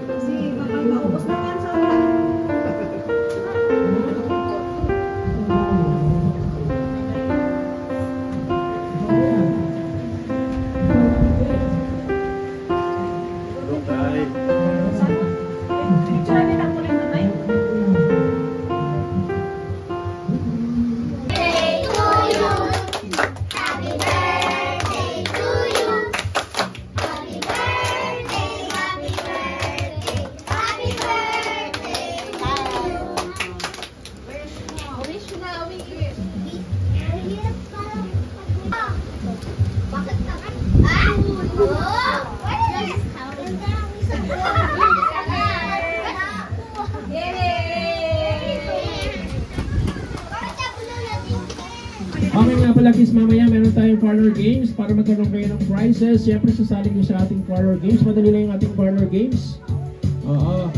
Kasi babay, maubos na yan sa Okay nga pala kids, mamaya meron tayong parlor games para magkaroon kayo ng prizes. Siyempre sasali nyo sa ating parlor games. Madali lang yung ating parlor games. Oo.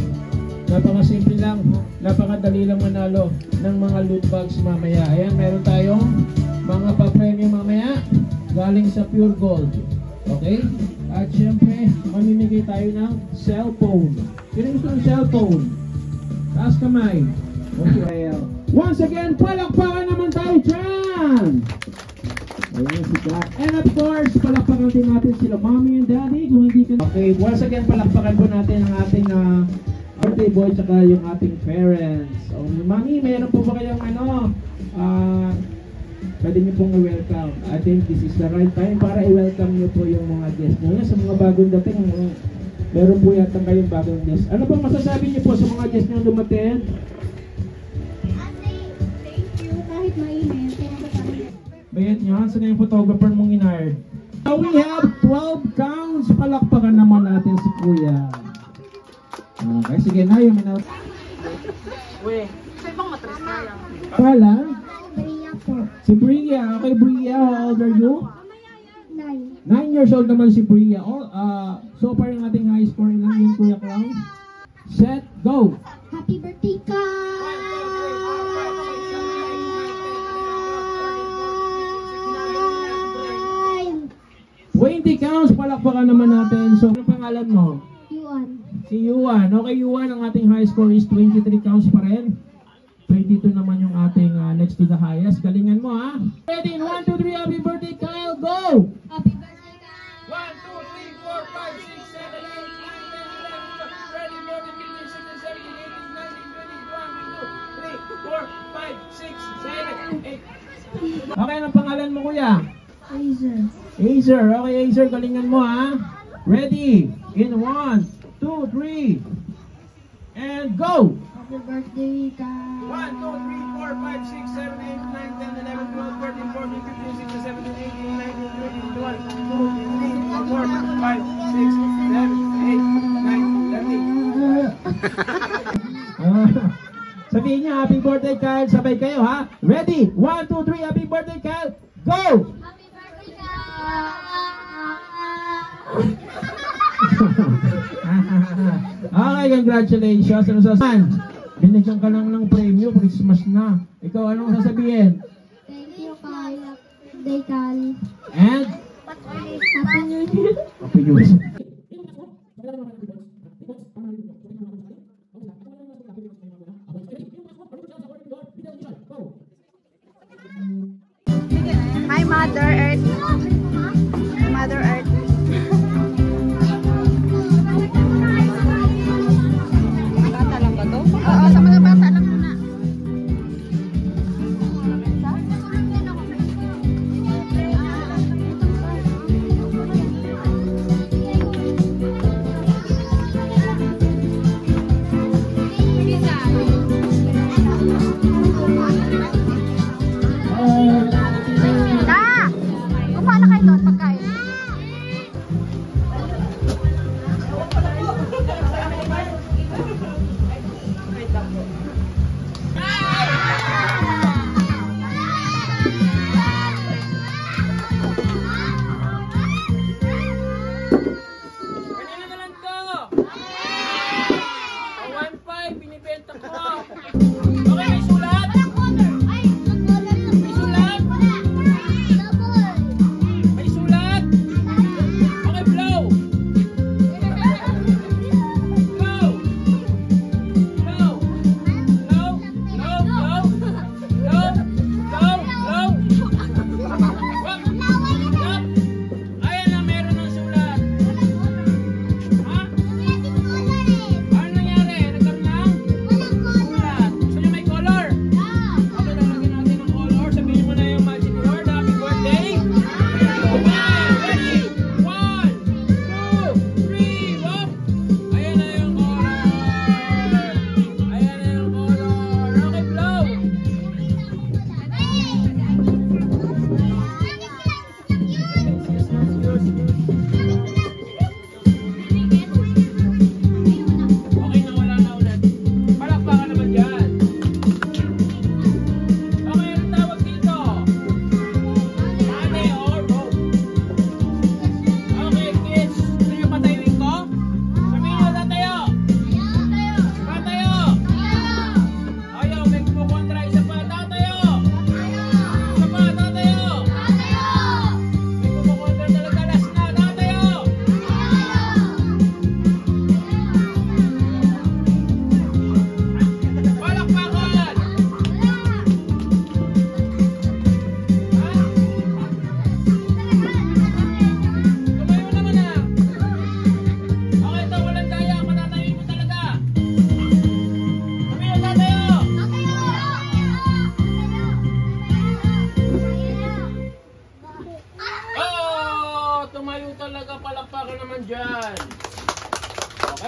Napakasimple lang. Napakadali lang manalo ng mga loot bags mamaya. Ayan, meron tayong mga pa-premyo mamaya galing sa Pure Gold. Okay? At siyempre, mamimigay tayo ng cellphone. Sino gusto ng cellphone? Taas kamay. Okay. Once again, palakpakan naman tayo dyan! Ayan si Jack. And of course, palakpakan din natin sila mommy and daddy. Kung hindi ka... Okay, once again, palakpakan po natin ang ating birthday boy tsaka yung ating parents. So, mommy, meron po ba kayong pwede niyo pong i-welcome. I think this is the right time para i-welcome niyo po yung mga guests niyo. Sa mga bagong dating, meron po yata kayong bagong guests. Ano pong masasabi niyo po sa mga guests niyo dumating? kahit mainit. Bayat niya, saan yung photographer mong inhired? So we have 12 counts. Palakpakan naman natin si Kuya. Okay, sige na yung minat. Uy, sa ibang matras na lang. Pala? Bria po. Si Bria. Okay, Bria, how old are you? 9. 9 years old naman si Bria. So far yung ating high score lang yung Kuya Clown. Set, go! Happy birthday, Kyle! 20 counts, palakpakan naman natin. So, ano pangalan mo? Yuan. Si Yuan. Okay, Yuan, ang ating high score is 23 counts pa rin. 22 naman yung ating next to the highest. Galingan mo, ha? Ready? 1, 2, 3, happy birthday, Kyle! Go! Happy birthday, Kyle! 1, 2, 3, 4, 5, 6, 7, 8, 9, 10, 11, 12, 13, 14, 15, 16, 17, 18, 19, 20, 21, 22, 3, 4, 5, 6, 7, 8. Okay, anong pangalan mo, Kuya? Azer. Azer. Okay, Azer, galingan mo, ha? Ready? In 1, 2, 3, and go! Happy birthday, Kyle! 1, 2, 3, 4, 5, 6, 7, 8, 9, 10, 11, 12, 13, 14, 15, 16, 17, 18, 19, 20, 21, 2, 3, 4, 5, 6, 7, 8, 9, 10. Sabihin niyo, happy birthday, Kyle. Sabay kayo, ha? Ready? 1, 2, 3, happy birthday, Kyle. Go! Happy birthday, Kyle! Okay, congratulations. Ano sasabihin? Binigyan ka lang ng premyo, Christmas na. Ikaw, anong sasabihin? Thank you, Kyle. Happy birthday, Kyle. And? Happy New Year. Happy New Year. Hi, Mother Earth. Mother Earth. Bata lang ba to? Oo, sa mga bata lang muna.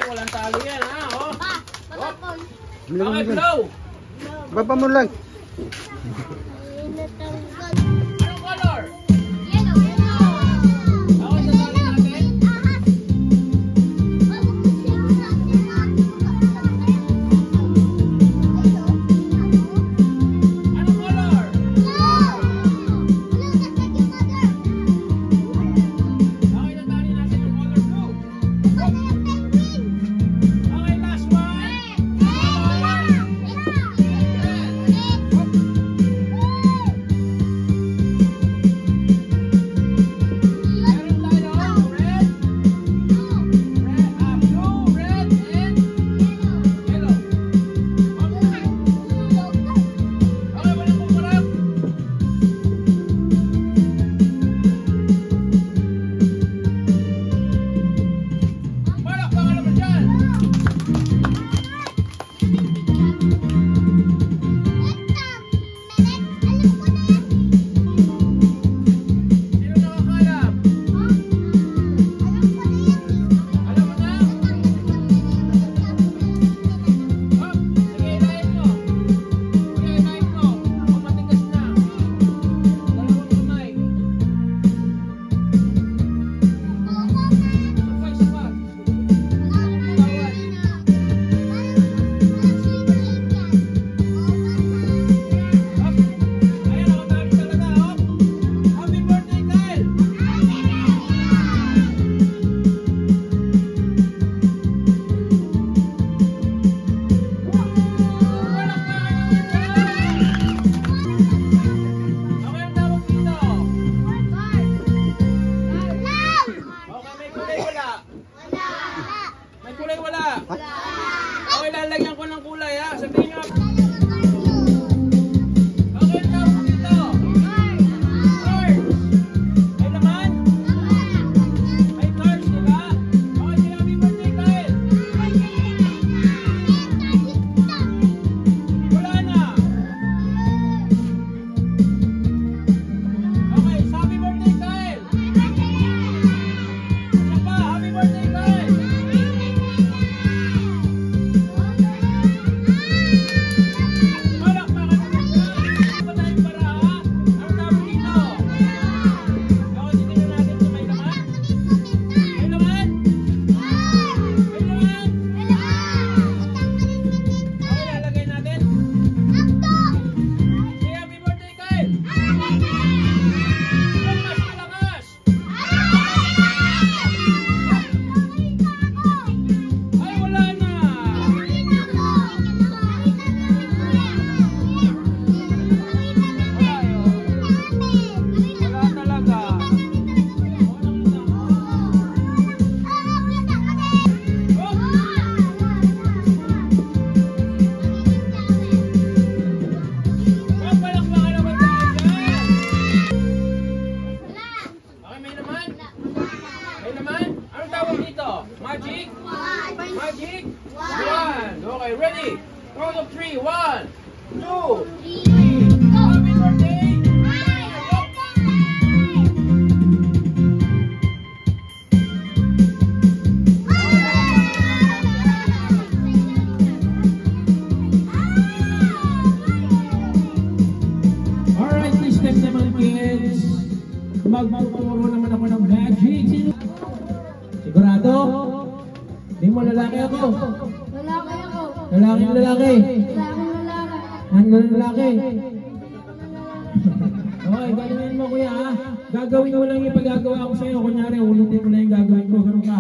walang talo yan, ha? Oh. Patapon. Okay, blow. Baba mo lang. Natanggal. Anong color? Yellow. Okay, sasali natin. Anong color? Okay, sasali natin yung color blue. Okay, last one. Meron tayo red, blue, red, and yellow. Okay, walang kukurap. Balak, baka naman dyan. Sino nakakalap? Alam mo na? Hop, sige, ilayin mo. Kuya, ilayin mo. Kung matigas na. Dalawang kamay. Sabay, sabay. Hop. Ayan, nakatali talaga, hop. Happy birthday, Kyle! Okay, ang tawag dito. Okay, may kulay wala. May kulay wala. Okay, lalagyan ko ng kulay, ha? Sabihin nyo. Okay, ang tawag dito. Cards. May laman? May cards, di ba? Okay, sige, happy birthday, Kyle. Wala na. Okay, so happy birthday, Kyle. Isa pa, happy birthday, Kyle. Balak, baka naman dyan. Ba tayong para, ha? Ano tawag dito? Okay, titignan natin kung may laman. May laman? May laman? Okay, lalagay natin. Say happy birthday, Kyle. Malakas, malakas. Ay, wala na. Wala yun. Wala talaga. Oh, palakpakan naman tayo dyan. Okay, may laman? May laman? Anong tawag dito? Magic? Magic? One. Okay, ready? Count of three. 1, 2, 3. Happy birthday! Alright, this time naman, kids. Magtuturo naman ako ng magic. Sigurado? Hindi mo lalaki ako. Lalaki ako. Lalaking lalaki. Lalaki. Hanggang lalaki. Okay, galingan mo kuya, ha? Gagawin mo lang yung pagagawa ko sa'yo. Kunyari, ulitin mo lang yung gagawin ko. Ganun ka.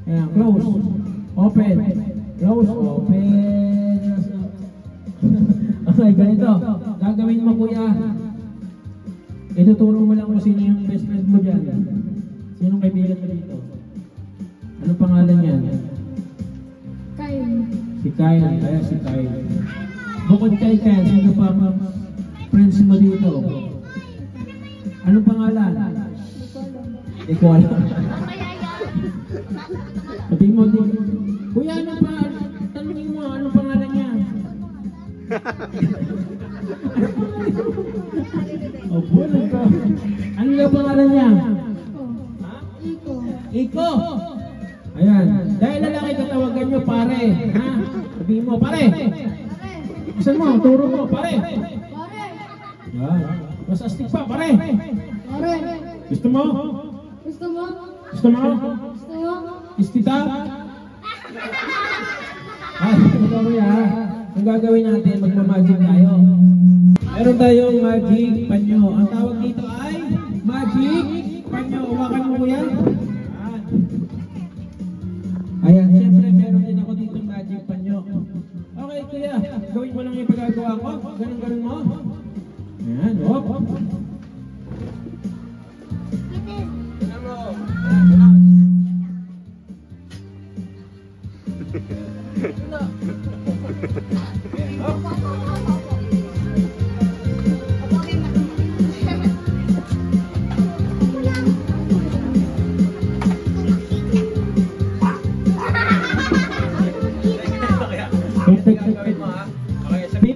Ayan, close. Open. Close. Open. Okay, ganito. Gagawin mo kuya. Ituturo mo lang kung sino yung best friend mo dyan. Sinong kaibigan mo dito? Anong pangalan niya? Kyle. Si Kyle. Kaya si Kyle. Bukod kay Kyle, sino pa ang friends mo dito? Anong pangalan? Hindi ko alam. Sabi mo din, kuya, ano pa? Tanungin mo, anong pangalan niya? Opo, ano yung pangalan niya? Iko. Iko! Ayan, dahil lalaki ka Ha? Sabihin mo, pare. Isan mo, turo mo, pare. Pare. Yan. Mas astig pa, pare. Pare. Gusto mo? Gusto mo? Gusto mo? Gusto mo? Istita? Ang gagawin natin, magmamagic tayo. Meron tayong magic panyo. Ang tawag dito ay magic panyo. Uwakan mo ko yan. Ayan, siyempre meron din ako dito magic panyo. Okay, kuya, gawin mo lang yung pagagawa ko. Ganun mo. Ayan, hop.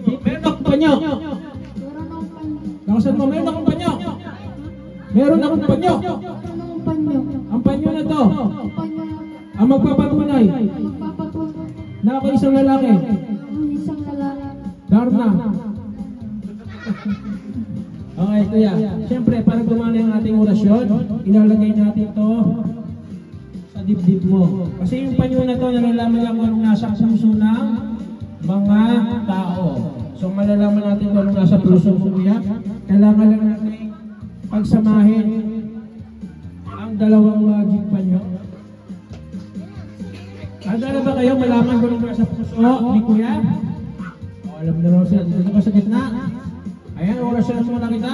Meron akong panyo. Nakasan mo, meron akong panyo. Meron akong panyo. Anong panyo? Ang panyo na to, Panyo. ang magpapatunay Magpapatunay. na ako isang lalaki. Ang isang lalaki. Darna. Okay, kuya. Siyempre, para gumana yung ating orasyon, ilalagay natin to sa dibdib mo. Kasi yung panyo na to, nalalaman lang kung anong nasa puso ng mga tao. So, malalaman natin kung anong nasa puso mo, kuya. Kailangan lang natin pagsamahin ang dalawang magic panyo. Handa na ba kayo malaman kung anong nasa puso ni kuya? Alam na raw siya, dito ka sa gitna. Ayan, orasyon muna kita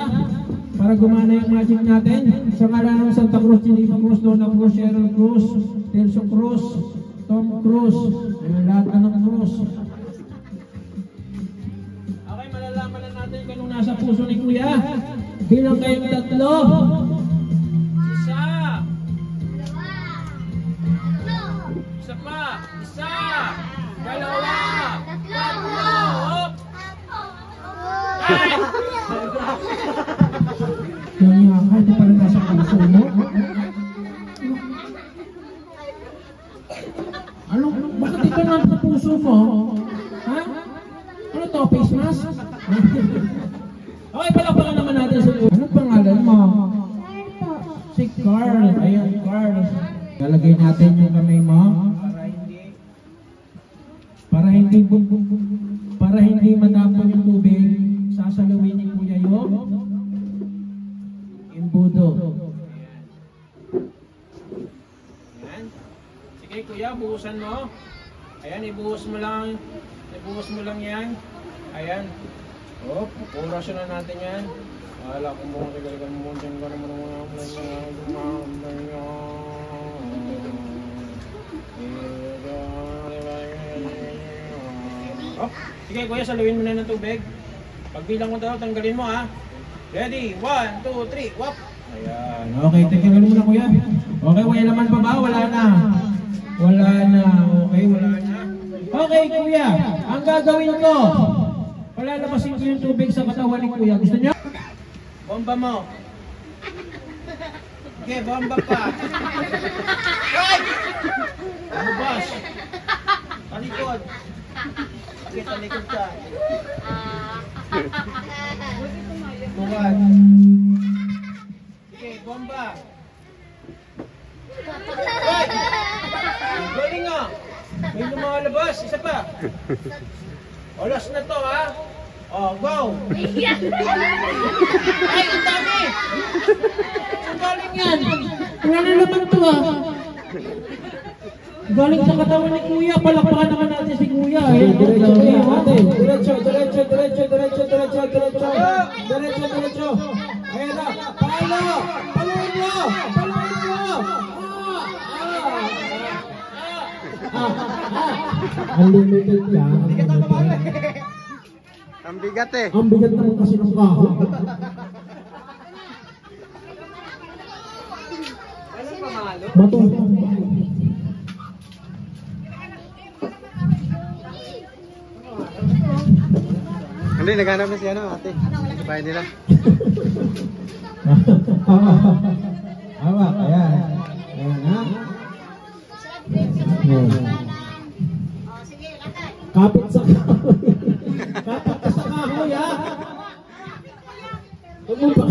para gumana yung magic natin. Sa ngalan ng Santa Cruz, Geneva Cruz, Donna Cruz, Cheryl Cruz, Telso Cruz, Tom Cruz, ayan, lahat ka ng Cruz. Okay, malalaman na natin kung anong nasa puso ni kuya. Bilang kayong tatlo. Isa. Isa pa. Isa. Dalawa. Tatlo. Hop. Yung nga ka, ito pala nasa puso mo. Ano? Bakit ito nasa puso mo? Ha? Ano to? Face mask? Okay, palakpakan naman natin sa ulo. Anong pangalan mo? Si Carl. Ayan, Carl. Lalagay natin yung kamay mo. Para hindi matapon yung tubig, sasalawin ni kuya yung imbudo. Ayan. Sige kuya, buhusan mo. Ayan, ibuhos mo lang yan. Ayan. Oh, orasyon na natin yan. Wala kong buong sigaligan mo dyan ka naman Oh, sige kuya, salawin mo na ng tubig. Pagbilang ko daw, tanggalin mo ha. Ready? 1, 2, 3, wap! Ayan. Okay, tingnan mo na kuya. Okay, wala naman pa ba? Wala na. Wala na. Okay, wala na. Okay kuya, ang gagawin ko, palalabasin ko yung tubig sa katawan ni kuya. Gusto niyo? Bomba mo. Okay, bomba pa. Right! Lumabas. Talikod. Okay, talikod ka. Buwan. Okay, bomba. Right! Galing nga. May lumalabas. Isa pa. Olas na to ha. Oh, go! Ay, ang dami! Ang galing yan! Wala na naman to ah! Galing sa katawan ni kuya, palakpakan naman natin si kuya eh. Diretso. Ayan na, palo! Paluin mo! Unlimited ka. Ang bigat eh. Ang bigat naman kasi ng kaho. Matutong. Hindi, naghanap na si ano, ate. Bahay nila. Hawak, ayan. Ayan ha. Kapit sa kahoy. Kapit ka sa kahoy, ha? Huwag mo pa.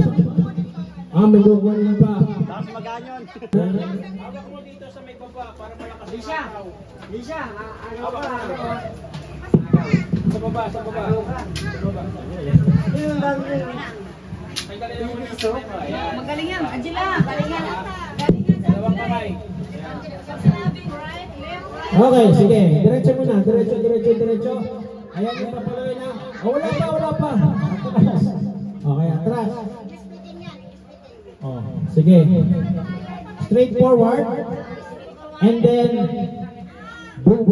May gugunin pa. Tapos maganyon. Hawak mo dito sa may baba para malakas. Lisha! Lisha! Ano ba? Sa baba, sa baba. Magaling yan, Angela. Galing yan. Dalawang kamay. Okay, sige. Diretso muna. Diretso. Ayan, ipapaloy na. Wala pa. Okay, atras. Sige. Straight forward. And then boom.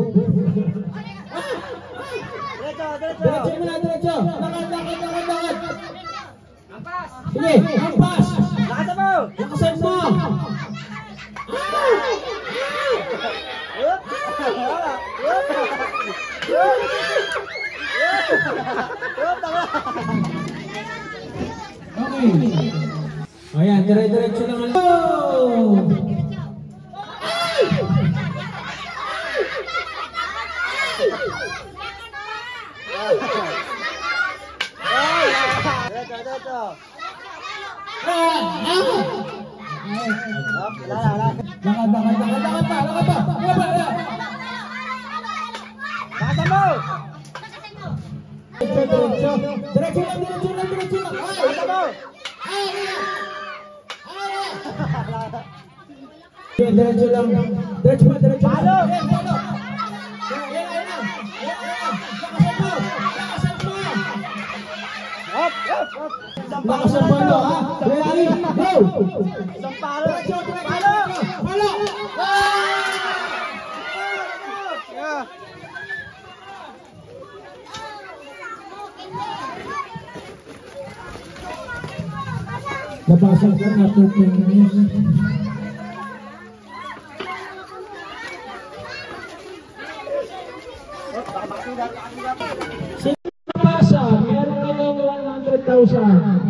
Diretso muna. Lakad. Sige, ampas. Lakasan mo. Okay. Ayan, dire-diretso lang. Lakad pa. Diretso lang. Diretso lang. Palo. Lakasan mo, ha? Ready? Go! Isang palo. Palo! Yeah. Nabasag ka na 2 minutes. Sige, nabasa. Meron ka ng 100,000.